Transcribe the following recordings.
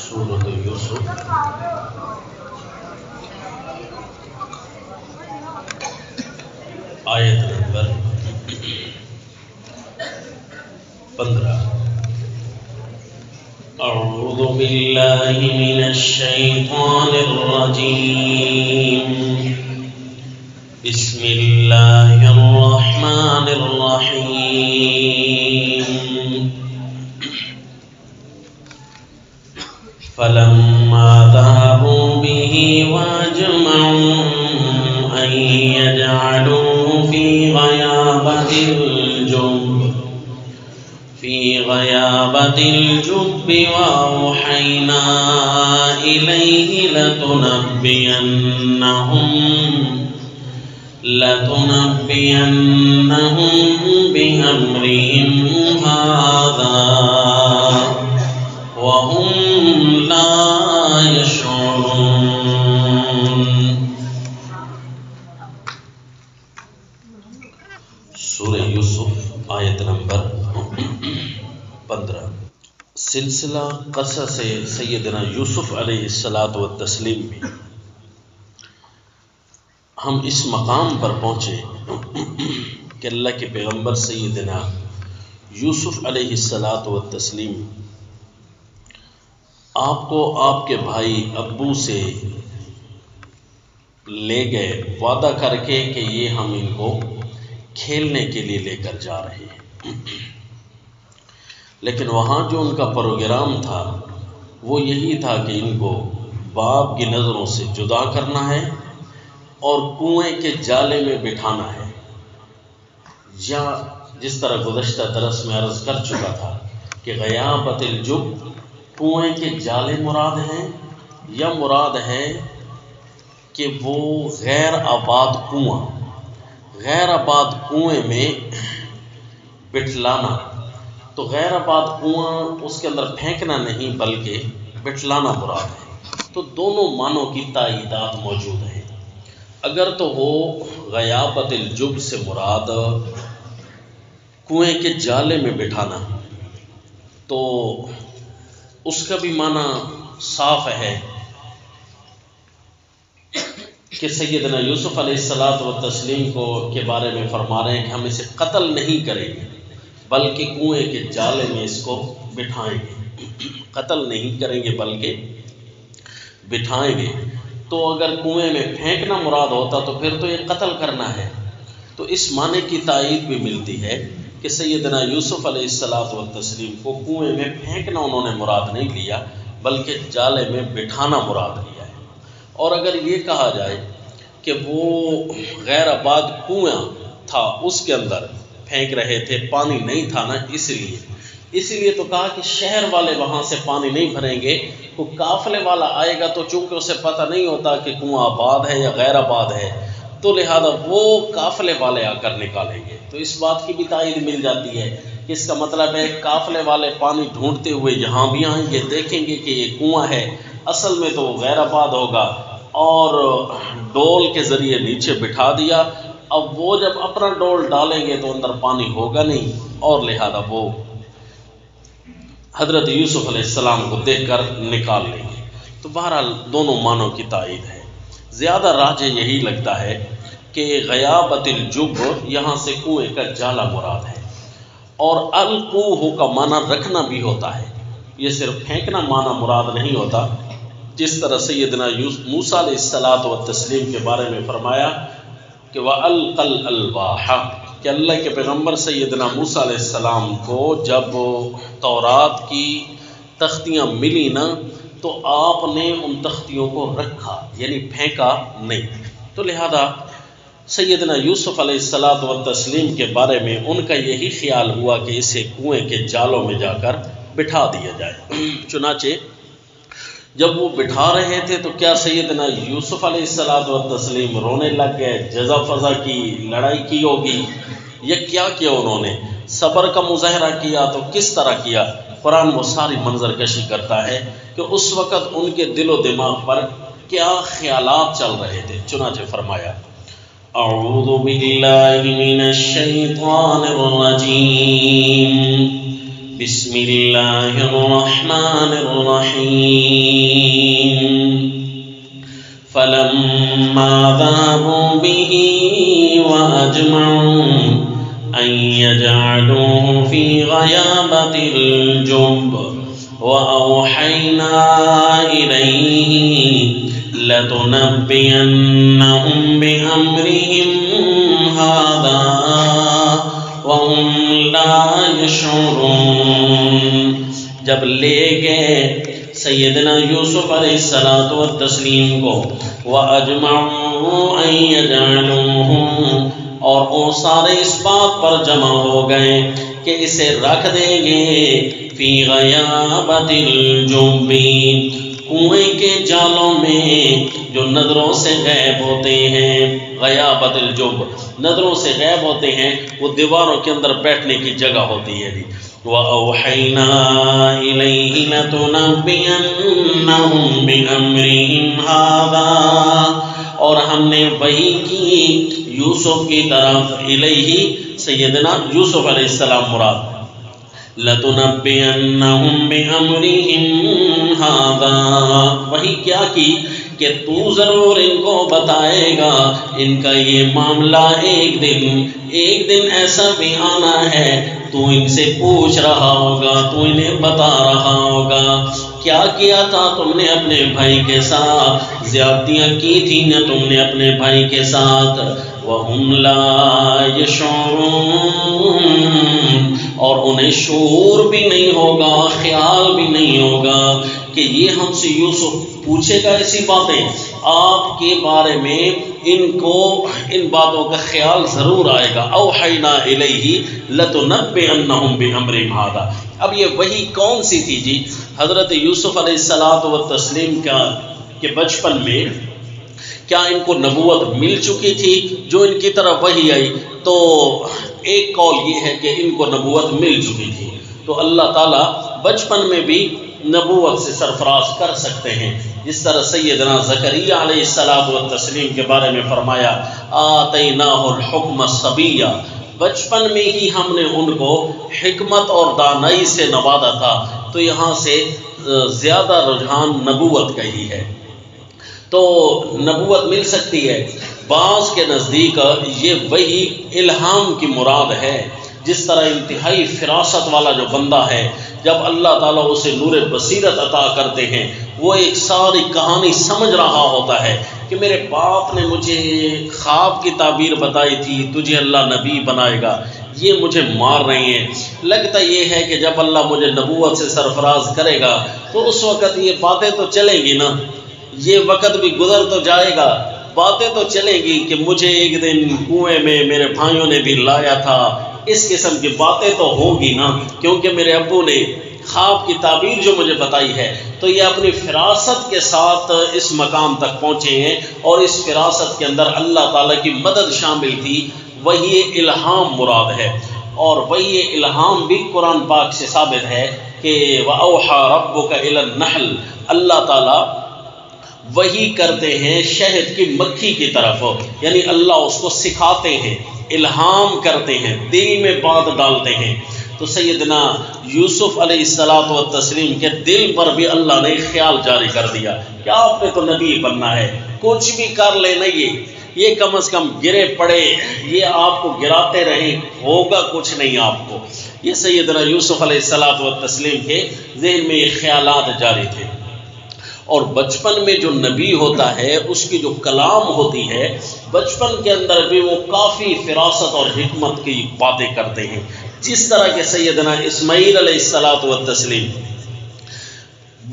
سورۃ یوسف آیت نمبر 15۔ اعوذ باللہ من الشیطان الرجیم، بسم اللہ الرحمن الرحیم۔ فلما ذهبوا به واجمعوا أن يجعلوه في غيابة الجب وأوحينا إليه لتنبينهم بأمرهم هذا وهم لا يشعرون۔ سورہ یوسف آیت نمبر 15۔ سلسلہ قصص سیدنا یوسف علیہ السلام میں ہم اس مقام پر پہنچے کہ اللہ کے پیغمبر سیدنا یوسف علیہ السلام آپ کو آپ کے بھائی ابو سے لے گئے وعدہ کر کے کہ یہ ہم ان کو کھیلنے کے لیے لے کر جا رہے ہیں، لیکن وہاں جو ان کا پروگرام تھا وہ یہی تھا کہ ان کو باپ کی نظروں سے جدا کرنا ہے اور کنویں کے جالے میں بٹھانا ہے، یا جس طرح گزشتہ درس میں عرض کر چکا تھا کہ غیابت الجب کنویں کے جالے مراد ہیں، یا مراد ہے کہ وہ غیر آباد کنواں، غیر آباد کنویں میں بٹھلانا۔ تو غیر آباد کنواں اس کے اندر پھینکنا نہیں بلکہ بٹھلانا مراد ہے۔ تو دونوں معنوں کی تائیدات موجود ہیں۔ اگر تو وہ غیابت الجب سے مراد کنویں کے جالے میں بٹھانا تو اس کا بھی معنی صاف ہے کہ سیدنا یوسف علیہ السلام کو کے بارے میں فرما رہے ہیں کہ ہم اسے قتل نہیں کریں گے بلکہ کنویں کے جالے میں اس کو بٹھائیں گے، قتل نہیں کریں گے بلکہ بٹھائیں گے۔ تو اگر کنویں میں پھینکنا مراد ہوتا تو پھر تو یہ قتل کرنا ہے۔ تو اس معنی کی تائید بھی ملتی ہے کہ سیدنا یوسف علیہ السلام کو کنویں میں پھینکنا انہوں نے مراد نہیں لیا بلکہ جالے میں بٹھانا مراد لیا ہے۔ اور اگر یہ کہا جائے کہ وہ غیر آباد کنواں تھا، اس کے اندر پھینک رہے تھے، پانی نہیں تھا نا، اس لیے تو کہا کہ شہر والے وہاں سے پانی نہیں بھریں گے، کوئی قافلے والا آئے گا تو چونکہ اسے پتہ نہیں ہوتا کہ کنواں آباد ہے یا غیر آباد ہے، تو لہذا وہ قافلے والے آ کر نکالیں گے۔ تو اس بات کی بھی تائید مل جاتی ہے کہ اس کا مطلب ہے قافلے والے پانی ڈھونڈتے ہوئے یہاں بھی آئیں گے، دیکھیں گے کہ یہ کنواں ہے، اصل میں تو وہ غیر آباد ہوگا، اور ڈول کے ذریعے نیچے بٹھا دیا۔ اب وہ جب اپنا ڈول ڈالیں گے تو اندر پانی ہوگا نہیں، اور لہذا وہ حضرت یوسف علیہ السلام کو دیکھ کر نکال لیں گے۔ تو بہرحال دونوں معنوں کی تائید ہے۔ زیادہ راجح یہی لگتا ہے کہ غیابت الجب یہاں سے کنویں کا جالا مراد ہے، اور القوہ کا معنی رکھنا بھی ہوتا ہے، یہ صرف پھینکنا معنی مراد نہیں ہوتا۔ جس طرح سیدنا موسیٰ علیہ السلام کے بارے میں فرمایا کہ وَأَلْقَى الْأَلْوَاحَ، کہ اللہ کے پیغمبر سیدنا موسیٰ علیہ السلام کو جب تورات کی تختیاں ملی نا تو آپ نے ان تختیوں کو رکھا، یعنی پھینکا نہیں۔ تو لہذا سیدنا یوسف علیہ السلام کے بارے میں ان کا یہی خیال ہوا کہ اسے کنویں کے جالوں میں جا کر بٹھا دیا جائے۔ چنانچہ جب وہ بٹھا رہے تھے تو کیا سیدنا یوسف علیہ السلام رونے لگ گئے، جزا فضا کی، لڑائی کی ہوگی، یا کیا کیا انہوں نے؟ صبر کا مظاہرہ کیا تو کس طرح کیا؟ قرآن وہ ساری منظر کشی کرتا ہے کہ اس وقت ان کے دل و دماغ پر کیا خیالات چل رہے تھے۔ چنانچہ فرمایا اعوذ باللہ من الشیطان الرجیم بسم اللہ الرحمن الرحیم فلما ذهبوا به وأجمعوا أن يجعلوه في غيابة الجب وأوحينا إليه لتنبئنهم بأمرهم هذا وهم لا يشعرون. جب لے گئے سیدنا یوسف علیہ الصلوۃ والتسلیم کو وَأَجْمَعُوا أَن يَجْعَلُوهُ، اور وہ سارے اس بات پر جمع ہو گئے کہ اسے رکھ دیں گے فی غیابۃ الجب، کنویں کے جالوں میں جو نظروں سے غائب ہوتے ہیں. غیابۃ الجب نظروں سے غائب ہوتے ہیں، وہ دیواروں کے اندر بیٹھنے کی جگہ ہوتی ہے. وَأَوْحَيْنَا إِلَيْهِ لَتُنَبِّئَنَّهُمْ بِأَمْرِهِمْ هَذَا، اور ہم نے وحی کی یوسف کی طرف، الیہ سیدنا یوسف علیہ السلام مراد، لَتُنَبِّئَنَّهُمْ بِأَمْرِهِمْ هَذَا، وحی کیا کی کہ تو ضرور ان کو بتائے گا ان کا یہ معاملہ. ایک دن ایسا بھی آنا ہے تو ان سے پوچھ رہا ہوگا، تو انہیں بتا رہا ہوگا کیا کیا تھا تم نے اپنے بھائی کے ساتھ، زیادتیاں کی تھی نہ تم نے اپنے بھائی کے ساتھ. وَهُمْ لَا يَشْعُرُونَ، اور انہیں شعور بھی نہیں ہوگا، خیال بھی نہیں ہوگا کہ یہ ہم سے یوسف پوچھے گا ایسی باتیں. آپ کے بارے میں ان کو ان باتوں کا خیال ضرور آئے گا. اوحینا الیہ لتنبئنہم بامرہم ھذا. اب یہ وحی کون سی تھی جی؟ حضرت یوسف علیہ الصلوۃ والتسلیم کا کہ بچپن میں کیا ان کو نبوت مل چکی تھی جو ان کی طرف وحی آئی؟ تو ایک قول یہ ہے کہ ان کو نبوت مل چکی تھی، تو اللہ تعالیٰ بچپن میں بھی نبوت سے سرفراز کر سکتے ہیں. جس طرح سیدنا زکریا علیہ الصلوۃ والتسلیم کے بارے میں فرمایا آتیناہ الحکم صبیہ، بچپن میں ہی ہم نے ان کو حکمت اور دانائی سے نوازا تھا. تو یہاں سے زیادہ رجحان نبوت کا ہی ہے، تو نبوت مل سکتی ہے. بعض کے نزدیک یہ وہی الہام کی مراد ہے. جس طرح انتہائی فراست والا جو بندہ ہے، جب اللہ تعالیٰ اسے نور بصیرت عطا کرتے ہیں، وہ ایک ساری کہانی سمجھ رہا ہوتا ہے کہ میرے باپ نے مجھے خواب کی تعبیر بتائی تھی، تجھے اللہ نبی بنائے گا، یہ مجھے مار رہی ہیں. لگتا یہ ہے کہ جب اللہ مجھے نبوت سے سرفراز کرے گا تو اس وقت یہ باتیں تو چلیں گی نا، یہ وقت بھی گزر تو جائے گا، باتیں تو چلیں گی کہ مجھے ایک دن کنویں میں میرے بھائیوں نے بھی لایا تھا، اس قسم کی باتیں تو ہوگی نا، کیونکہ میرے ابو نے خواب کی تعبیر جو مجھے بتائی ہے. تو یہ اپنی فراست کے ساتھ اس مقام تک پہنچے ہیں، اور اس فراست کے اندر اللہ تعالیٰ کی مدد شامل تھی. وہی الہام مراد ہے، اور وہی الہام بھی قرآن پاک سے ثابت ہے کہ وَأَوْحَى رَبُّكَ إِلَى النَّحْلِ، اللہ تعالیٰ وہی کرتے ہیں شہد کی مکھی کی طرف، یعنی اللہ اس کو سکھاتے ہیں، الہام کرتے ہیں، دل میں بات ڈالتے ہیں. تو سیدنا یوسف علیہ الصلوۃ والتسلیم کے دل پر بھی اللہ نے خیال جاری کر دیا کہ آپ نے تو نبی بننا ہے، کچھ بھی کر لینا، یہ کم از کم گرے پڑے، یہ آپ کو گراتے رہیں، ہوگا کچھ نہیں آپ کو. یہ سیدنا یوسف علیہ الصلوۃ والتسلیم کے ذہن میں یہ خیالات جاری تھے. اور بچپن میں جو نبی ہوتا ہے اس کی جو کلام ہوتی ہے، بچپن کے اندر بھی وہ کافی فراست اور حکمت کی باتیں کرتے ہیں. جس طرح کہ سیدنا اسماعیل علیہ الصلوۃ والتسلیم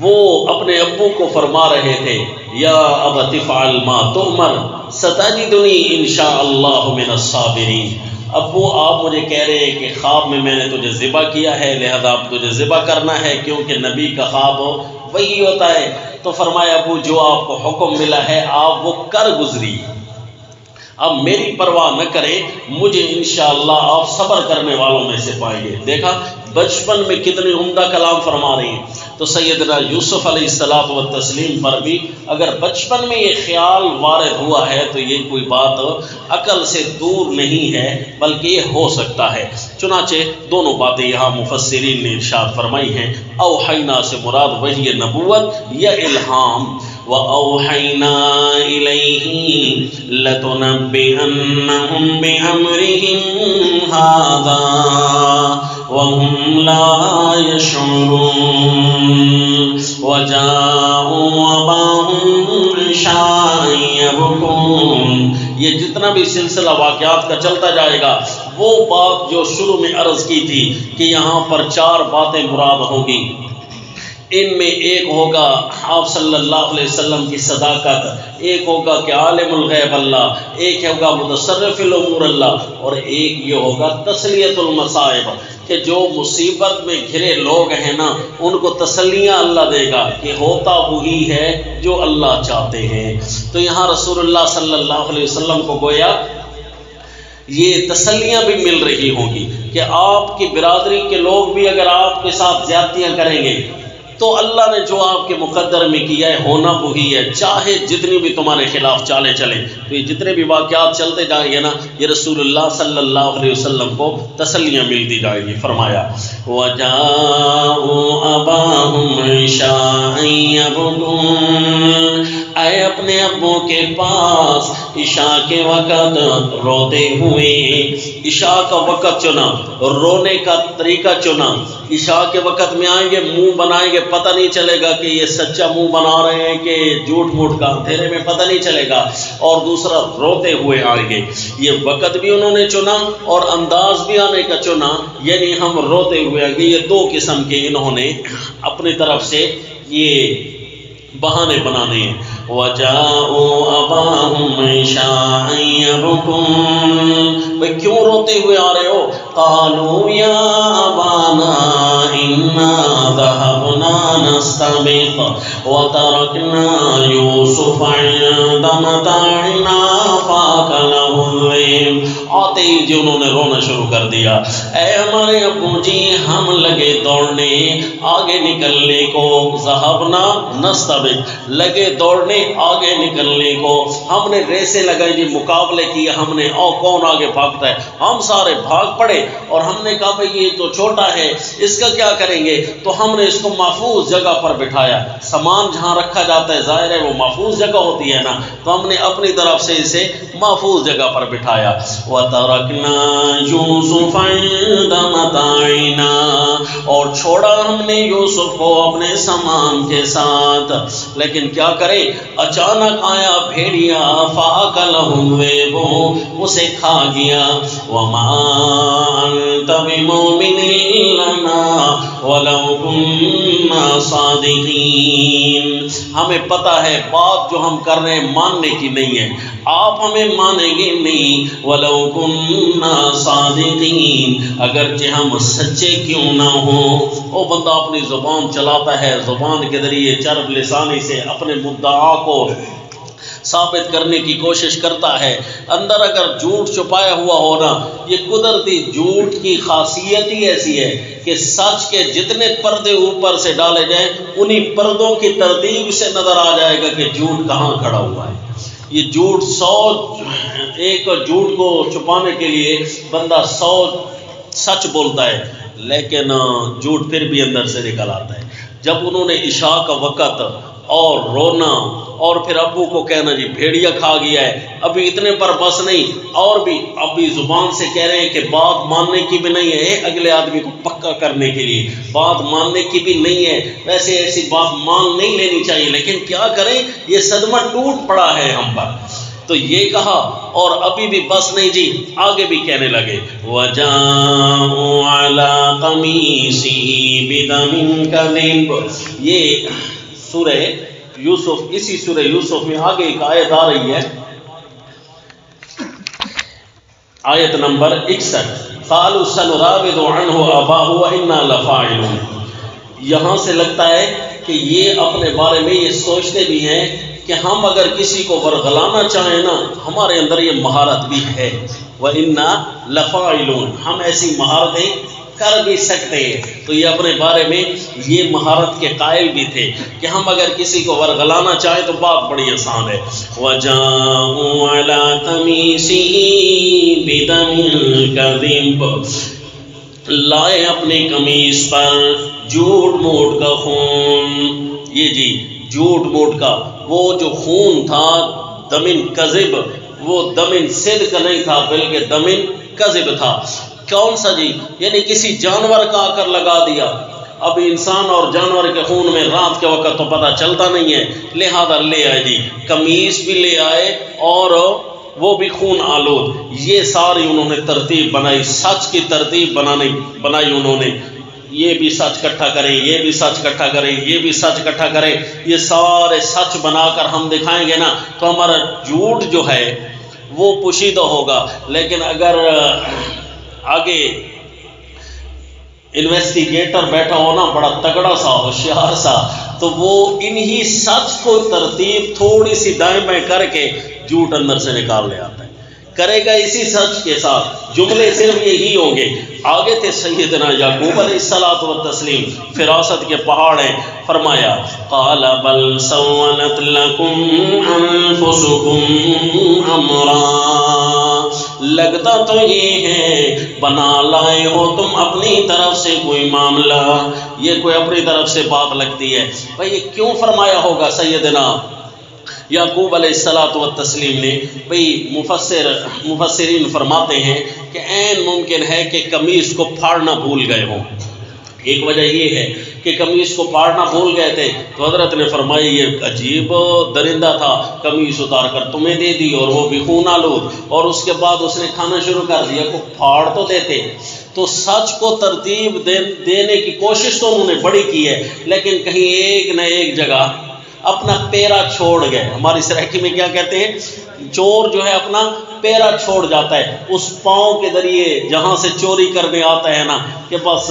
وہ اپنے ابو کو فرما رہے تھے یا ابت افعل ما تؤمر ستجدنی انشاء اللہ من الصابرین. ابو آپ مجھے کہہ رہے ہیں کہ خواب میں نے تجھے ذبح کیا ہے، لہذا اب تجھے ذبح کرنا ہے، کیونکہ نبی کا خواب وہی ہوتا ہے. تو فرمایا ابو جو آپ کو حکم ملا ہے آپ وہ کر گزری، اب میری پرواہ نہ کریں، مجھے انشاءاللہ آپ صبر کرنے والوں میں سے پائیں گے. دیکھا بچپن میں کتنی عمدہ کلام فرما رہی ہیں. تو سیدنا یوسف علیہ الصلوۃ والتسلیم پر بھی اگر بچپن میں یہ خیال وارد ہوا ہے تو یہ کوئی بات عقل سے دور نہیں ہے، بلکہ یہ ہو سکتا ہے. چنانچہ دونوں باتیں یہاں مفسرین نے ارشاد فرمائی ہیں۔ اوحینا سے مراد وحی نبوت یا الہام، وَأَوْحَيْنَا إِلَيْهِ لَتُنَبِّئَنَّهُمْ بِأَمْرِهِمْ هَذَا وَهُمْ لَا يَشْعُرُونَ وَجَاءُوا أَبَاهُمْ عِشَاءً يَبْكُونَ۔ یہ جتنا بھی سلسلہ واقعات کا چلتا جائے گا، وہ بات جو شروع میں عرض کی تھی کہ یہاں پر 4 باتیں مراد ہوں گی، ان میں ایک ہوگا آپ صلی اللہ علیہ وسلم کی صداقت، ایک ہوگا کہ عالم الغیب اللہ، ایک ہوگا متصرف الامور اللہ، اور ایک یہ ہوگا تسلیت المصائب، کہ جو مصیبت میں گھرے لوگ ہیں نا ان کو تسلیاں اللہ دے گا کہ ہوتا وہی ہے جو اللہ چاہتے ہیں۔ تو یہاں رسول اللہ صلی اللہ علیہ وسلم کو گویا یہ تسلیاں بھی مل رہی ہوں گی کہ آپ کی برادری کے لوگ بھی اگر آپ کے ساتھ زیادتیاں کریں گے تو اللہ نے جو آپ کے مقدر میں کیا ہے ہونا وہی ہے، چاہے جتنی بھی تمہارے خلاف چالیں چلیں۔ تو یہ جتنے بھی واقعات چلتے جائیں گے نا، یہ رسول اللہ صلی اللہ علیہ وسلم کو تسلیاں ملتی جائیں گی۔ فرمایا وَجَاءُوا أَبَاهُمْ عِشَاءً يَبْكُونَ، آئے اپنے ابو کے پاس عشاء کے وقت روتے ہوئے۔ عشاء کا وقت چنا، رونے کا طریقہ چنا۔ عشاء کے وقت میں آئیں گے، منہ بنائیں گے، پتہ نہیں چلے گا کہ یہ سچا منہ بنا رہے ہیں کہ جھوٹ موٹ کا، اندھیرے میں پتہ نہیں چلے گا۔ اور دوسرا روتے ہوئے آئیں گے، یہ وقت بھی انہوں نے چنا اور انداز بھی آنے کا چنا، یعنی ہم روتے ہوئے آئیں گے۔ یہ 2 قسم کے انہوں نے اپنی طرف سے یہ بہانے بنانے ہیں۔ وَجَاءُوا أَبَاهُمْ عِشَاءً يَبْكُونَ، بھئی کیوں روتے ہوئے آ رہے ہو؟ قَالُوا يَا أَبَانَا إِنَّا ذَهَبْنَا نَسْتَبِقُ وَتَرَكْنَا يُوسُفَ عِندَ مَتَاعِنَا فَأَكَلَهُ الذِّئْبُ۔ آتے ہی جو انہوں نے رونا شروع کر دیا، اے ہمارے ابو جی ہم لگے دوڑنے، آگے نکلنے کو، ذهبنا نستبق، لگے دوڑنے آگے نکلنے کو، ہم نے ریسیں لگائی جی، مقابلے کیے ہم نے، اور کون آگے بھاگتا ہے، ہم سارے بھاگ پڑے اور ہم نے کہا بھئی یہ تو چھوٹا ہے، اس کا کیا کریں گے؟ تو ہم نے اس کو محفوظ جگہ پر بٹھایا۔ سامان جہاں رکھا جاتا ہے ظاہر ہے وہ محفوظ جگہ ہوتی ہے نا، تو ہم نے اپنی طرف سے اسے محفوظ جگہ پر بٹھایا۔ وَتَرَكْنَا يُوسُفَ عِندَ مَتَاعِنَا، اور چھوڑا ہم نے یوسف کو اپنے سامان کے ساتھ، لیکن کیا کرے؟ اچانک آیا بھیڑیا، فَأَكَلَهُ الذِّئْبُ، اسے کھا گیا۔ وَمَا أَنْتَ بِمُؤْمِنٍ لَنَا وَلَوْ كُنَّا صَادِقِينَ، ہمیں پتہ ہے بات جو ہم کر رہے ہیں ماننے کی نہیں ہے، آپ ہمیں مانیں گے نہیں۔ وَلَوْ كُنَّا صَادِقِينَ، اگرچہ ہم سچے کیوں نہ ہوں۔ وہ بندہ اپنی زبان چلاتا ہے، زبان کے ذریعے چرب لسانی سے اپنے مدعا کو ثابت کرنے کی کوشش کرتا ہے، اندر اگر جھوٹ چھپایا ہوا ہونا، یہ قدرتی جھوٹ کی خاصیت ہی ایسی ہے کہ سچ کے جتنے پردے اوپر سے ڈالے جائیں انہی پردوں کی ترتیب سے نظر آ جائے گا کہ جھوٹ کہاں کھڑا ہوا ہے۔ یہ جھوٹ ایک جھوٹ کو چھپانے کے لیے بندہ 100 سچ بولتا ہے، لیکن جھوٹ پھر بھی اندر سے نکل آتا ہے۔ جب انہوں نے عشاء کا وقت اور رونا اور پھر ابو کو کہنا جی بھیڑیا کھا گیا ہے، ابھی اتنے پر بس نہیں، اور بھی ابھی زبان سے کہہ رہے ہیں کہ بات ماننے کی بھی نہیں ہے، اگلے آدمی کو پکا کرنے کے لیے بات ماننے کی بھی نہیں ہے، ویسے ایسی بات مان نہیں لینی چاہیے، لیکن کیا کریں یہ صدمہ ٹوٹ پڑا ہے ہم پر۔ تو یہ کہا اور ابھی بھی بس نہیں جی، آگے بھی کہنے لگے وَجَاءُوا عَلَىٰ قَمِيصِهِ بِدَمٍ كَذِبٍ۔ یہ سورہ یوسف، اسی سورہ یوسف میں آگے ایک آیت آ رہی ہے، آیت نمبر 61، قَالُوا سَنُرَاوِدُ عَنْهُ أَبَاهُ وَإِنَّا لَفَاعِلُونَ۔ یہاں سے لگتا ہے کہ یہ اپنے بارے میں یہ سوچتے بھی ہیں کہ ہم اگر کسی کو ورغلانا چاہیں نا، ہمارے اندر یہ مہارت بھی ہے، وَإِنَّا لَفَاعِلُونَ، ہم ایسی مہارتیں کر بھی سکتے ہیں۔ تو یہ اپنے بارے میں یہ مہارت کے قائل بھی تھے کہ ہم اگر کسی کو ورغلانا چاہیں تو بات بڑی آسان ہے۔ وَجَاءُوا عَلَىٰ قَمِيصِهِ بِدَمٍ كَذِبٍ، لائے اپنی قمیص پر جھوٹ موٹ کا خون، یہ جی جھوٹ موٹ کا وہ جو خون تھا، دمن کذب، وہ دمن صدق نہیں تھا بلکہ دمن کذب تھا۔ کون سا جی؟ یعنی کسی جانور کا آ کر لگا دیا۔ اب انسان اور جانور کے خون میں رات کے وقت تو پتہ چلتا نہیں ہے، لہذا لے آئے جی، قمیص بھی لے آئے اور وہ بھی خون آلود۔ یہ ساری انہوں نے ترتیب بنائی، سچ کی ترتیب بنائی انہوں نے، یہ بھی سچ اکٹھا کریں، یہ بھی سچ اکٹھا کریں، یہ بھی سچ اکٹھا کریں، یہ سارے سچ بنا کر ہم دکھائیں گے نا تو ہمارا جھوٹ جو ہے وہ پوشیدہ ہوگا۔ لیکن اگر آگے انویسٹیگیٹر بیٹھا ہونا بڑا تگڑا سا ہوشیار سا، تو وہ انہی سچ کو ترتیب تھوڑی سی دائیں بائیں کر کے جھوٹ اندر سے نکال لے آتا ہے، کرے گا اسی سچ کے ساتھ، جملے صرف یہی ہوں گے۔ آگے تھے سیدنا یعقوب علیہ الصلوۃ والتسلیم، فراست کے پہاڑ ہیں، فرمایا قال بل سولت لکم انفسکم امرا، لگتا تو یہ ہے بنا لائے ہو تم اپنی طرف سے کوئی معاملہ، یہ کوئی اپنی طرف سے بات لگتی ہے۔ بھائی یہ کیوں فرمایا ہوگا سیدنا یعقوب علیہ الصلوۃ والتسلیم نے؟ بھئی مفسرین فرماتے ہیں کہ عین ممکن ہے کہ قمیص کو پھاڑنا بھول گئے ہوں۔ ایک وجہ یہ ہے کہ قمیص کو پھاڑنا بھول گئے تھے تو حضرت نے فرمایا یہ عجیب درندہ تھا، قمیص اتار کر تمہیں دے دی اور وہ بھی خون آلود، اور اس کے بعد اس نے کھانا شروع کر دیا، کو پھاڑ تو دیتے۔ تو سچ کو ترتیب دینے کی کوشش تو انہوں نے بڑی کی ہے، لیکن کہیں ایک نہ ایک جگہ اپنا پیرا چھوڑ گئے۔ ہماری سرائکی میں کیا کہتے ہیں؟ چور جو ہے اپنا پیرا چھوڑ جاتا ہے، اس پاؤں کے ذریعے جہاں سے چوری کرنے آتا ہے نا، کہ بس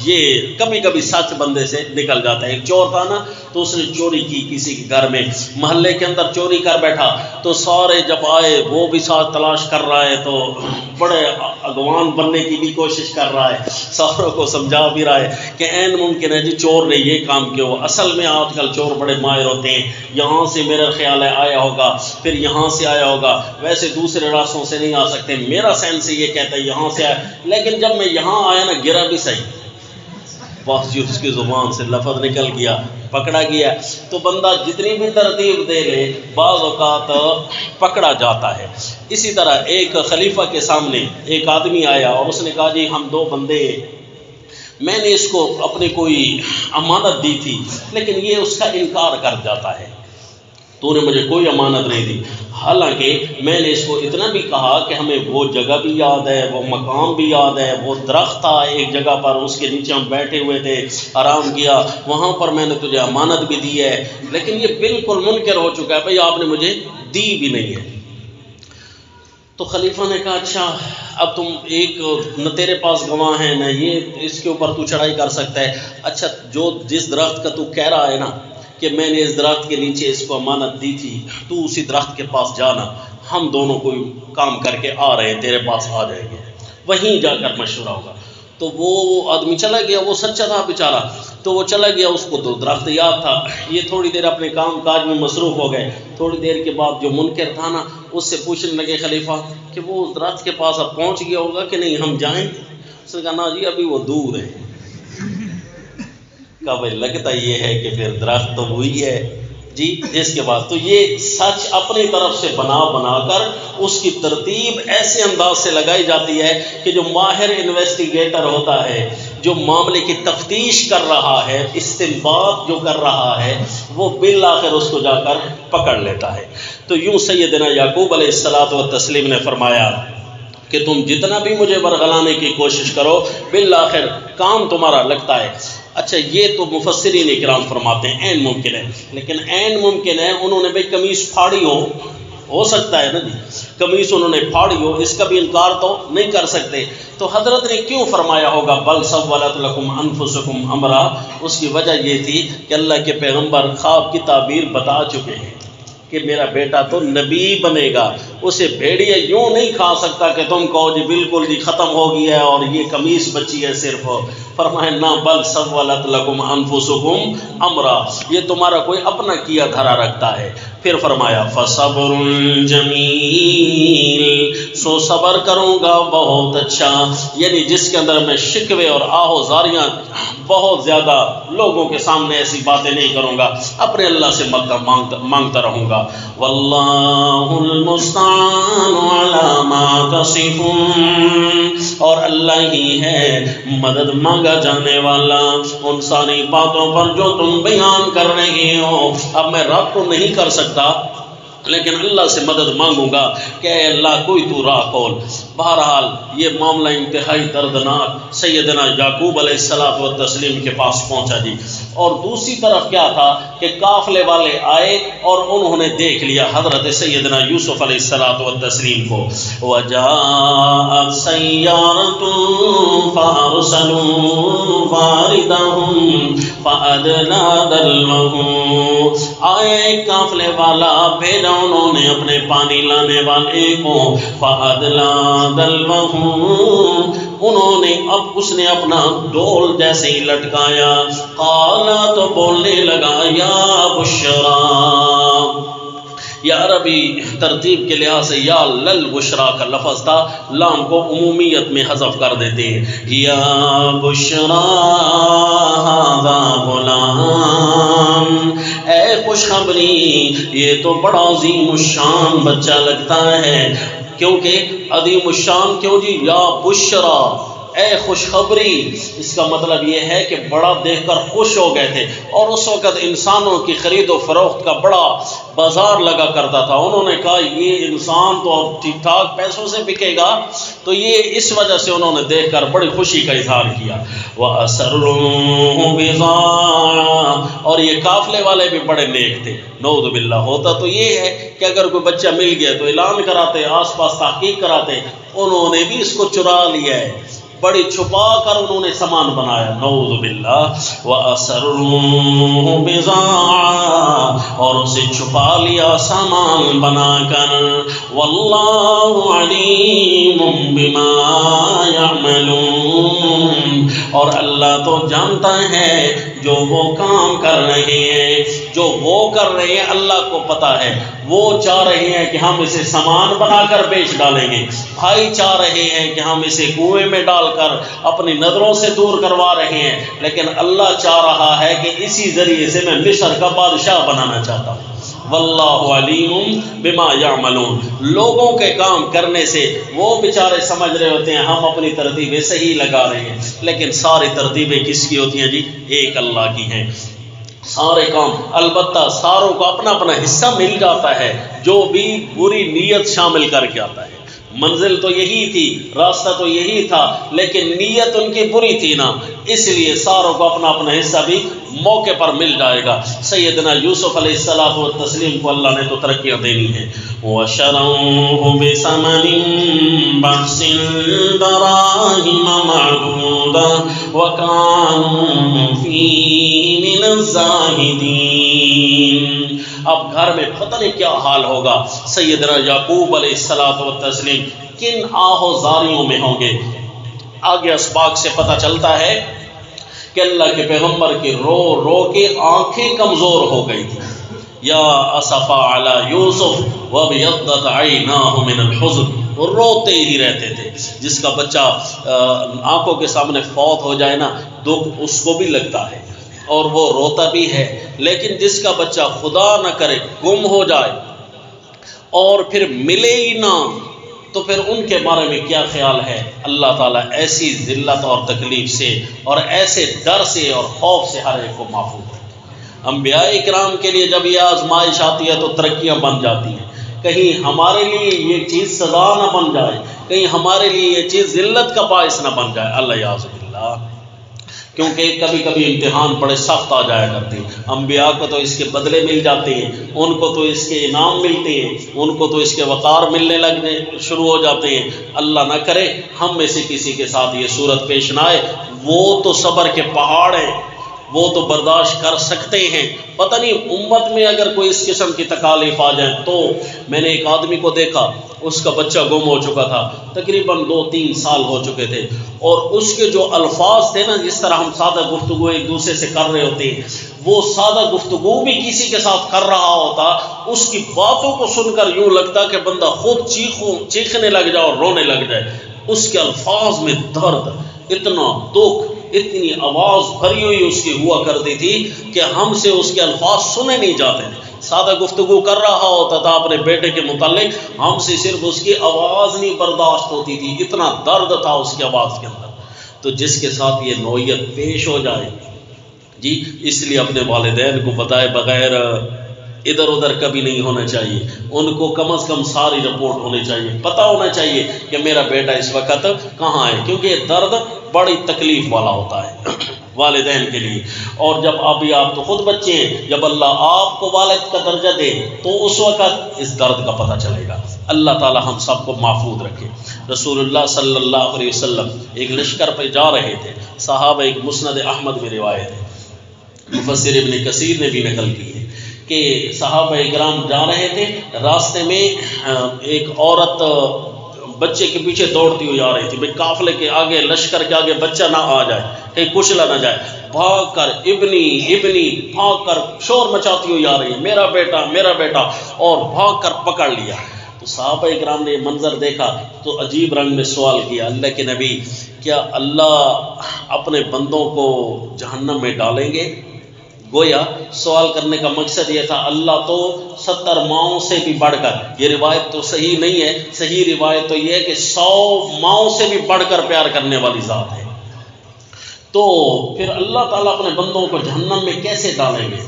یہ کبھی کبھی سچ بندے سے نکل جاتا ہے۔ ایک چور تھا نا، تو اس نے چوری کی کسی کے گھر میں، محلے کے اندر چوری کر بیٹھا، تو سارے جب آئے وہ بھی ساتھ تلاش کر رہا ہے، تو بڑے اگوان بننے کی بھی کوشش کر رہا ہے، ساروں کو سمجھا بھی رہا ہے کہ عین ممکن ہے جی چور نے یہ کام کیا ہو۔ اصل میں آج کل چور بڑے ماہر ہوتے ہیں، یہاں سے میرا خیال ہے آیا ہوگا، پھر یہاں سے آیا ہوگا، ویسے دوسرے راستوں سے نہیں آ سکتے، میرا سینس یہ کہتا ہے یہاں سے آیا، لیکن جب میں یہاں آیا نا گرا بھی صحیح، بس جو اس کی زبان سے لفظ نکل گیا پکڑا گیا۔ تو بندہ جتنی بھی ترتیب دے لے بعض اوقات پکڑا جاتا ہے۔ اسی طرح ایک خلیفہ کے سامنے ایک آدمی آیا اور اس نے کہا جی ہم دو بندے، میں نے اس کو اپنی کوئی امانت دی تھی لیکن یہ اس کا انکار کر جاتا ہے، تو نے مجھے کوئی امانت نہیں دی، حالانکہ میں نے اس کو اتنا بھی کہا کہ ہمیں وہ جگہ بھی یاد ہے، وہ مقام بھی یاد ہے، وہ درخت تھا ایک جگہ پر، اس کے نیچے ہم بیٹھے ہوئے تھے، آرام کیا، وہاں پر میں نے تجھے امانت بھی دی ہے، لیکن یہ بالکل منکر ہو چکا ہے، بھئی آپ نے مجھے دی بھی نہیں ہے۔ تو خلیفہ نے کہا اچھا اب تم ایک نہ تیرے پاس گواہ ہیں نہ یہ، اس کے اوپر تو چڑھائی کر سکتا ہے، اچھا جس درخت کا تو کہہ رہا ہے نا کہ میں نے اس درخت کے نیچے اس کو امانت دی تھی، تو اسی درخت کے پاس جانا، ہم دونوں کوئی کام کر کے آ رہے ہیں، تیرے پاس آ جائیں گے، وہیں جا کر مشورہ ہوگا۔ تو وہ آدمی چلا گیا، وہ سچا تھا بیچارہ، تو وہ چلا گیا، اس کو تو درخت یاد تھا، یہ تھوڑی دیر اپنے کام کاج میں مصروف ہو گئے۔ تھوڑی دیر کے بعد جو منکر تھا نا اس سے پوچھنے لگے خلیفہ کہ وہ اس درخت کے پاس اب پہنچ گیا ہوگا کہ نہیں، ہم جائیں؟ اس نے کہا نا جی ابھی وہ دور ہے۔ کہا بھائی لگتا یہ ہے کہ پھر درخت تو وہی ہے جی۔ اس کے بعد تو یہ سچ اپنی طرف سے بنا کر اس کی ترتیب ایسے انداز سے لگائی جاتی ہے کہ جو ماہر انویسٹیگیٹر ہوتا ہے، جو معاملے کی تفتیش کر رہا ہے، استنباط جو کر رہا ہے، وہ بالآخر اس کو جا کر پکڑ لیتا ہے۔ تو یوں سیدنا یعقوب علیہ الصلوۃ والتسلیم نے فرمایا کہ تم جتنا بھی مجھے ورغلانے کی کوشش کرو بالآخر کام تمہارا لگتا ہے۔ اچھا یہ تو مفسرین اکرام فرماتے ہیں عین ممکن ہے، لیکن عین ممکن ہے انہوں نے بھائی قمیص پھاڑی ہو سکتا ہے نا جی، قمیص انہوں نے پھاڑی ہو، اس کا بھی انکار تو نہیں کر سکتے، تو حضرت نے کیوں فرمایا ہوگا بل سولت لکم انفسکم امرا؟ اس کی وجہ یہ تھی کہ اللہ کے پیغمبر خواب کی تعبیر بتا چکے ہیں کہ میرا بیٹا تو نبی بنے گا، اسے بھیڑیا یوں نہیں کھا سکتا کہ تم کہو جی بالکل جی ختم ہو گیا ہے اور یہ قمیص بچی ہے صرف. فرمائے نہ بل سولت لکم انفسکم امرا، یہ تمہارا کوئی اپنا کیا دھرا رکھتا ہے. پھر فرمایا فصبر جمیل، سو صبر کروں گا بہت اچھا، یعنی جس کے اندر میں شکوے اور آہوزاریاں بہت زیادہ لوگوں کے سامنے ایسی باتیں نہیں کروں گا، اپنے اللہ سے مانگتا رہوں گا. واللہ المستعان علی ما تصفون، اور اللہ ہی ہے مدد مانگا جانے والا ان ساری باتوں پر جو تم بیان کر رہے ہو. اب میں رب تو نہیں کر سکتا لیکن اللہ سے مدد مانگوں گا کہ اے اللہ کوئی تو راہ کھول. بہرحال یہ معاملہ انتہائی دردناک سیدنا یعقوب علیہ السلام و تسلیم کے پاس پہنچا جی. اور دوسری طرف کیا تھا کہ قافلے والے آئے اور انہوں نے دیکھ لیا حضرت سیدنا یوسف علیہ السلام و تسلیم کو. وَجَاءَتْ سَيَّارَةٌ فَأَرْسَلُوا وَارِدَهُمْ فَأَدْلَىٰ دَلْوَهُ، آئے ایک قافلے والا، بھیجا انہوں نے اپنے پانی لانے والے کو. فَأَدْلَىٰ دَلْوَهُ، انہوں نے اب اس نے اپنا ڈول جیسے ہی لٹکایا. قالا، تو بولنے لگا یا بشرا، یا عربی ترتیب کے لحاظ سے یا لل بشرا کا لفظ تھا، لام کو عمومیت میں حذف کر دیتے ہیں. یا بشرا ھذا غلام، اے خوشخبری یہ تو بڑا عظیم الشان بچہ لگتا ہے. کیونکہ عظیم الشان کیوں جی؟ یا بشرا، اے خوشخبری، اس کا مطلب یہ ہے کہ بڑا دیکھ کر خوش ہو گئے تھے. اور اس وقت انسانوں کی خرید و فروخت کا بڑا بازار لگا کرتا تھا. انہوں نے کہا یہ انسان تو اب ٹھیک ٹھاک پیسوں سے بکے گا، تو یہ اس وجہ سے انہوں نے دیکھ کر بڑی خوشی کا اظہار کیا. وَأَسَرُّوهُ بِضَاعَةً، اور یہ قافلے والے بھی بڑے نیک تھے. نعوذ باللہ، ہوتا تو یہ ہے کہ اگر کوئی بچہ مل گیا تو اعلان کراتے، آس پاس تحقیق کراتے. انہوں نے بھی اس کو چرا لیا ہے، بڑی چھپا کر انہوں نے سامان بنایا. نعوذ باللہ. وَأَسَرُّوهُ بِضَاعَةً، اور اسے چھپا لیا سامان بنا کر. وَاللَّهُ عَلِيمٌ بِمَا يَعْمَلُونَ، اور اللہ تو جانتا ہے جو وہ کام کر رہے ہیں، جو وہ کر رہے ہیں اللہ کو پتا ہے. وہ چاہ رہے ہیں کہ ہم اسے سامان بنا کر بیچ ڈالیں گے، بھائی چاہ رہے ہیں کہ ہم اسے کنویں میں ڈال کر اپنی نظروں سے دور کروا رہے ہیں، لیکن اللہ چاہ رہا ہے کہ اسی ذریعے سے میں مصر کا بادشاہ بنانا چاہتا ہوں. واللہ علیم بما یعملون، لوگوں کے کام کرنے سے وہ بیچارے سمجھ رہے ہوتے ہیں ہم اپنی ترتیبیں صحیح لگا رہے ہیں، لیکن ساری ترتیبیں کس کی ہوتی ہیں جی؟ ایک اللہ کی ہیں. سارے کام، البتہ ساروں کو اپنا اپنا حصہ مل جاتا ہے جو بھی بری نیت شامل کر کے آتا ہے. منزل تو یہی تھی، راستہ تو یہی تھا، لیکن نیت ان کی بری تھی نا، اس لیے ساروں کو اپنا اپنا حصہ بھی موقع پر مل جائے گا. سیدنا یوسف علیہ السلام و تسلیم کو اللہ نے تو ترقیاں دینی ہیں. وَشَرَوْهُ بِثَمَنٍ بَخْسٍ دَرَاهِمَ مَعْدُودَةٍ وَكَانُوا فِيهِ مِنَ الزَّاهِدِينَ. اب گھر میں پتہ نہیں کیا حال ہوگا. سیدنا یعقوب علیہ السلام و تسلیم کن آہوزاریوں میں ہوں گے. آگے اسباق سے پتہ چلتا ہے کہ اللہ کے پیغمبر کی رو رو کے آنکھیں کمزور ہو گئی تھی. یا اسفا علی یوسف وابیضت عیناہ من الحزن، وہ روتے ہی رہتے تھے. جس کا بچہ آنکھوں کے سامنے فوت ہو جائے نا، دکھ اس کو بھی لگتا ہے اور وہ روتا بھی ہے. لیکن جس کا بچہ خدا نہ کرے گم ہو جائے اور پھر ملے ہی نہ، تو پھر ان کے بارے میں کیا خیال ہے؟ اللہ تعالیٰ ایسی ذلت اور تکلیف سے اور ایسے ڈر سے اور خوف سے ہر ایک کو محفوظ ہے. انبیاء اکرام کے لیے جب یہ آزمائش آتی ہے تو ترقیاں بن جاتی ہیں. کہیں ہمارے لیے یہ چیز سزا نہ بن جائے، کہیں ہمارے لیے یہ چیز ذلت کا باعث نہ بن جائے. اللہ یعوذ باللہ. کیونکہ کبھی کبھی امتحان بڑے سخت آ جایا کرتے ہیں. انبیاء کو تو اس کے بدلے مل جاتے ہیں، ان کو تو اس کے انعام ملتے ہیں، ان کو تو اس کے وقار ملنے لگنے شروع ہو جاتے ہیں. اللہ نہ کرے ہم میں سے کسی کے ساتھ یہ صورت پیش نہ آئے. وہ تو صبر کے پہاڑ ہیں، وہ تو برداشت کر سکتے ہیں، پتہ نہیں امت میں اگر کوئی اس قسم کی تکالیف آ جائیں تو میں نے ایک آدمی کو دیکھا، اس کا بچہ گم ہو چکا تھا، تقریباً 2-3 سال ہو چکے تھے، اور اس کے جو الفاظ تھے نا، جس طرح ہم سادہ گفتگو ایک دوسرے سے کر رہے ہوتے ہیں، وہ سادہ گفتگو بھی کسی کے ساتھ کر رہا ہوتا، اس کی باتوں کو سن کر یوں لگتا کہ بندہ خود چیخنے لگ جائے اور رونے لگ جائے۔ اس کے الفاظ میں درد، اتنا دکھ، اتنی آواز بھری ہوئی اس کی ہوا کرتی تھی کہ ہم سے اس کے الفاظ سنے نہیں جاتے تھے۔ سادہ گفتگو کر رہا ہوتا تھا اپنے بیٹے کے متعلق، ہم سے صرف اس کی آواز نہیں برداشت ہوتی تھی، اتنا درد تھا اس کی آواز کے اندر۔ تو جس کے ساتھ یہ نوعیت پیش ہو جائے جی، اس لیے اپنے والدین کو بتائے بغیر ادھر ادھر کبھی نہیں ہونا چاہیے، ان کو کم از کم ساری رپورٹ ہونی چاہیے، پتہ ہونا چاہیے کہ میرا بیٹا اس وقت کہاں ہے، کیونکہ یہ درد بڑی تکلیف والا ہوتا ہے والدین کے لیے۔ اور جب ابھی آپ تو خود بچے ہیں، جب اللہ آپ کو والد کا درجہ دے تو اس وقت اس درد کا پتہ چلے گا۔ اللہ تعالی ہم سب کو محفوظ رکھے۔ رسول اللہ صلی اللہ علیہ وسلم ایک لشکر پہ جا رہے تھے، صحابہ، ایک مسند احمد میں روایت ہے، مفسر ابن کثیر نے بھی نقل کی ہے کہ صحابہ اکرام جا رہے تھے، راستے میں ایک عورت بچے کے پیچھے دوڑتی ہوئی آ رہی تھی، بھئی قافلے کے آگے، لشکر کے آگے بچہ نہ آ جائے، کہیں کچلا نہ جائے، بھاگ کر ابنی بھاگ کر شور مچاتی ہوئی آ رہی ہے، میرا بیٹا میرا بیٹا، اور بھاگ کر پکڑ لیا۔ تو صحابہ اکرام نے یہ منظر دیکھا تو عجیب رنگ میں سوال کیا، اللہ کے نبی، کیا اللہ اپنے بندوں کو جہنم میں ڈالیں گے؟ گویا سوال کرنے کا مقصد یہ تھا، اللہ تو 70 ماؤں سے بھی بڑھ کر، یہ روایت تو صحیح نہیں ہے، صحیح روایت تو یہ ہے کہ 100 ماؤں سے بھی بڑھ کر پیار کرنے والی ذات ہے، تو پھر اللہ تعالیٰ اپنے بندوں کو جہنم میں کیسے ڈالیں گے؟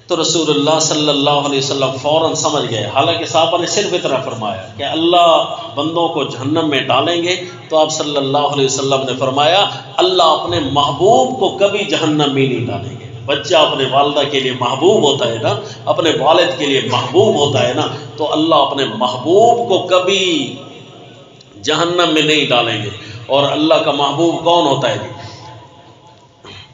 تو رسول اللہ صلی اللہ علیہ وسلم فوراً سمجھ گئے، حالانکہ صحابہ نے صرف اتنا فرمایا کہ اللہ بندوں کو جہنم میں ڈالیں گے، تو آپ صلی اللہ علیہ وسلم نے فرمایا اللہ اپنے محبوب کو کبھی جہنم میں نہیں ڈالیں گے۔ بچہ اپنے والدہ کے لیے محبوب ہوتا ہے نا، اپنے والد کے لیے محبوب ہوتا ہے نا، تو اللہ اپنے محبوب کو کبھی جہنم میں نہیں ڈالیں گے۔ اور اللہ کا محبوب کون ہوتا ہے؟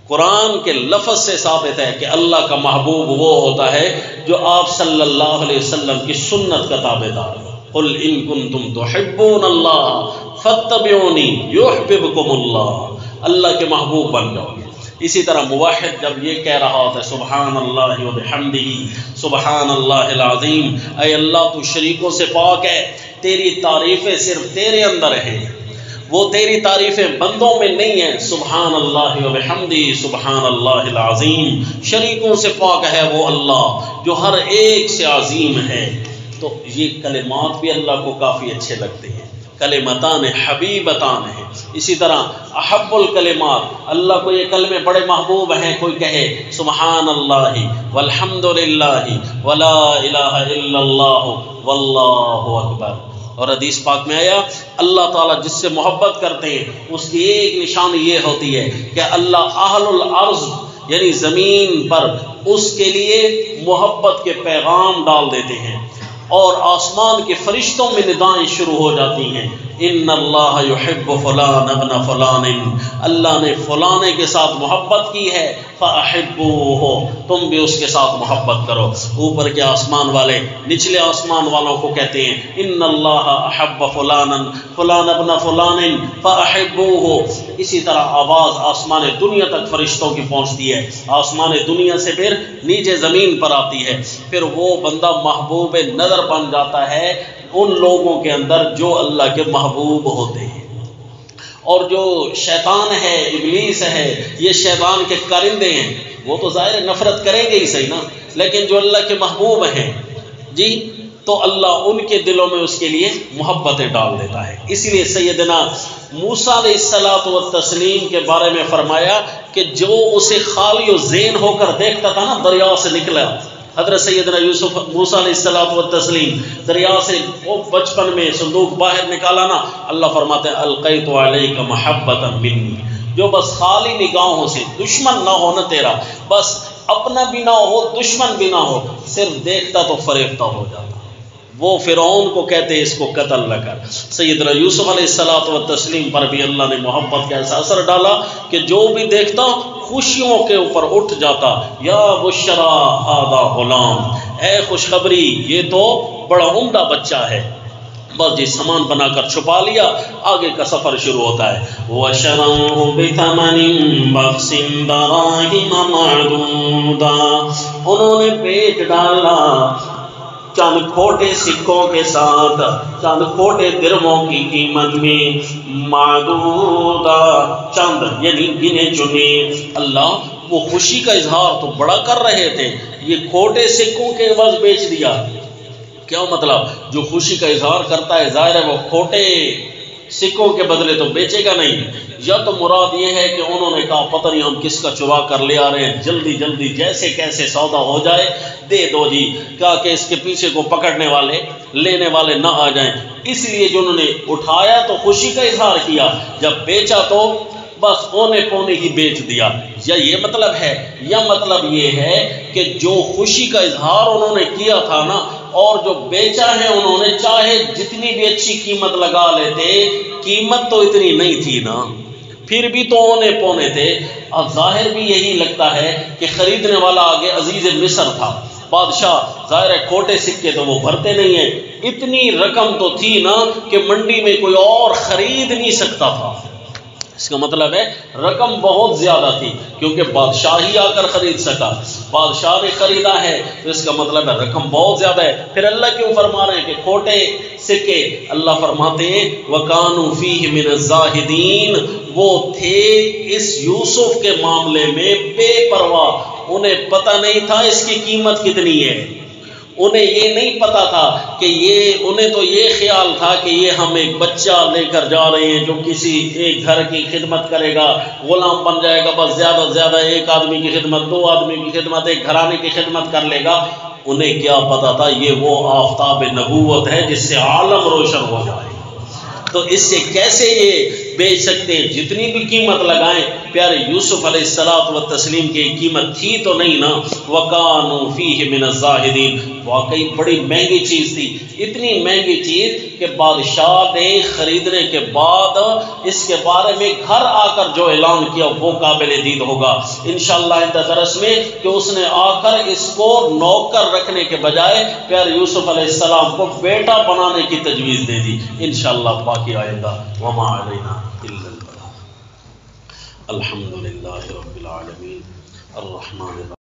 قرآن کے لفظ سے ثابت ہے کہ اللہ کا محبوب وہ ہوتا ہے جو آپ صلی اللہ علیہ وسلم کی سنت کا تابع دار ہو۔ قل ان کنتم تحبون اللہ فاتبعونی یحببکم اللہ، اللہ کے محبوب بن جاؤ گے۔ اسی طرح موحد جب یہ کہہ رہا ہوتا ہے سبحان اللہ وبحمدہ سبحان اللہ العظیم، اے اللہ تو شریکوں سے پاک ہے، تیری تعریفیں صرف تیرے اندر ہیں، وہ تیری تعریفیں بندوں میں نہیں ہیں، سبحان اللہ وبحمدہ سبحان اللہ العظیم، شریکوں سے پاک ہے وہ اللہ جو ہر ایک سے عظیم ہے۔ تو یہ کلمات بھی اللہ کو کافی اچھے لگتے ہیں، کلمتان حبیبتان ہیں۔ اسی طرح احب الکلمات، اللہ کو یہ کلمے بڑے محبوب ہیں، کوئی کہے سبحان اللہ والحمد للہ ولا الہ الا اللہ واللہ اکبر۔ اور حدیث پاک میں آیا اللہ تعالیٰ جس سے محبت کرتے ہیں اس کی ایک نشانی یہ ہوتی ہے کہ اللہ اہل الارض یعنی زمین پر اس کے لیے محبت کے پیغام ڈال دیتے ہیں، اور آسمان کے فرشتوں میں ندائیں شروع ہو جاتی ہیں، ان اللہ یحب فلان ابن فلان، اللہ نے فلانے کے ساتھ محبت کی ہے، فاحبوہ، تم بھی اس کے ساتھ محبت کرو۔ اوپر کے آسمان والے نچلے آسمان والوں کو کہتے ہیں ان اللہ احب فلانا فلان ابن فلان فاحبوہ۔ اسی طرح آواز آسمان دنیا تک فرشتوں کی پہنچتی ہے، آسمان دنیا سے پھر نیچے زمین پر آتی ہے، پھر وہ بندہ محبوب نظر بن جاتا ہے ان لوگوں کے اندر جو اللہ کے محبوب ہوتے ہیں۔ اور جو شیطان ہے، ابلیس ہے، یہ شیطان کے کارندے ہیں، وہ تو ظاہر نفرت کریں گے ہی صحیح نا، لیکن جو اللہ کے محبوب ہیں جی، تو اللہ ان کے دلوں میں اس کے لیے محبتیں ڈال دیتا ہے۔ اسی لیے سیدنا موسیٰ علیہ الصلوۃ والتسلیم کے بارے میں فرمایا کہ جو اسے خالی و ذہن ہو کر دیکھتا تھا نا، دریا سے نکلا حضرت سیدنا یوسف موسیٰ علیہ الصلوۃ والتسلیم دریا سے وہ بچپن میں صندوق باہر نکالا نا، اللہ فرماتے ہیں القیت علیک محبۃ منی، جو بس خالی نگاہوں سے، دشمن نہ ہو نا تیرا، بس اپنا بھی نہ ہو دشمن بھی نہ ہو، صرف دیکھتا تو فریفتہ ہو جاتا۔ وہ فرعون کو کہتے اس کو قتل نہ کر، سیدنا یوسف علیہ الصلوۃ والتسلیم پر بھی اللہ نے محبت کا ایسا اثر ڈالا کہ جو بھی دیکھتا خوشیوں کے اوپر اٹھ جاتا، یا بشرا ھذا غلام، اے خوشخبری یہ تو بڑا عمدہ بچہ ہے، بس جی سامان بنا کر چھپا لیا، آگے کا سفر شروع ہوتا ہے۔ وَشَرَوْهُ بِثَمَنٍ بَخْسٍ دَرَاهِمَ مَعْدُودَةٍ، انہوں نے بیچ ڈالا چند کھوٹے سکوں کے ساتھ، چند کھوٹے درموں کی قیمت میں، معدودہ چند یعنی گنے چنے۔ اللہ وہ خوشی کا اظہار تو بڑا کر رہے تھے، یہ کھوٹے سکوں کے عوض بیچ دیا، کیا مطلب؟ جو خوشی کا اظہار کرتا ہے ظاہر ہے وہ کھوٹے سکوں کے بدلے تو بیچے گا نہیں، یا تو مراد یہ ہے کہ انہوں نے کہا پتہ نہیں ہم کس کا چرا کر لے آ رہے ہیں، جلدی جلدی جیسے کیسے سودا ہو جائے دے دو جی، کہا کہ اس کے پیچھے کو پکڑنے والے لینے والے نہ آ جائیں، اس لیے جو انہوں نے اٹھایا تو خوشی کا اظہار کیا، جب بیچا تو بس اونے پونے ہی بیچ دیا، یا یہ مطلب ہے، یا مطلب یہ ہے کہ جو خوشی کا اظہار انہوں نے کیا تھا نا، اور جو بیچا ہے انہوں نے، چاہے جتنی بھی اچھی قیمت لگا لیتے، قیمت تو اتنی نہیں تھی نا، پھر بھی تو اونے پونے تھے۔ اب ظاہر بھی یہی لگتا ہے کہ خریدنے والا آگے عزیز مصر تھا، بادشاہ، ظاہر ہے کھوٹے سکے تو وہ بھرتے نہیں ہیں، اتنی رقم تو تھی نا کہ منڈی میں کوئی اور خرید نہیں سکتا تھا، اس کا مطلب ہے رقم بہت زیادہ تھی، کیونکہ بادشاہ ہی آ کر خرید سکا، بادشاہ نے خریدا ہے تو اس کا مطلب ہے رقم بہت زیادہ ہے۔ پھر اللہ کیوں فرما رہے ہیں کہ کھوٹے سکے؟ اللہ فرماتے ہیں وَكَانُوا فِيهِ مِنَ الزَّاهِدِينَ، وہ تھے اس یوسف کے معاملے میں بے پرواہ، انہیں پتہ نہیں تھا اس کی قیمت کتنی ہے، انہیں یہ نہیں پتا تھا کہ انہیں تو یہ خیال تھا کہ یہ ہم ایک بچہ لے کر جا رہے ہیں جو کسی ایک گھر کی خدمت کرے گا، غلام بن جائے گا، بس زیادہ سے زیادہ ایک آدمی کی خدمت، دو آدمی کی خدمت، ایک گھرانے کی خدمت کر لے گا۔ انہیں کیا پتا تھا یہ وہ آفتاب نبوت ہے جس سے عالم روشن ہو جائے، تو اس سے کیسے یہ بیچ سکتے ہیں؟ جتنی بھی قیمت لگائیں، پیارے یوسف علیہ السلام و تسلیم کی قیمت تھی تو نہیں نا۔ وَكَانُوا فِيهِ مِنَ الزَّاهِدِينَ، واقعی بڑی مہنگی چیز تھی، اتنی مہنگی چیز کہ بادشاہ نے خریدنے کے بعد اس کے بارے میں گھر آ کر جو اعلان کیا وہ قابل دید ہوگا انشاءاللہ آئندہ درس میں، کہ اس نے آ کر اس کو نوکر رکھنے کے بجائے پیارے یوسف علیہ السلام کو بیٹا بنانے کی تجویز دے دی، انشاءاللہ باقی آئندہ۔ وما علینا الا البلاغ۔ الحمدللہ رب العالمین الرحمن الرحیم۔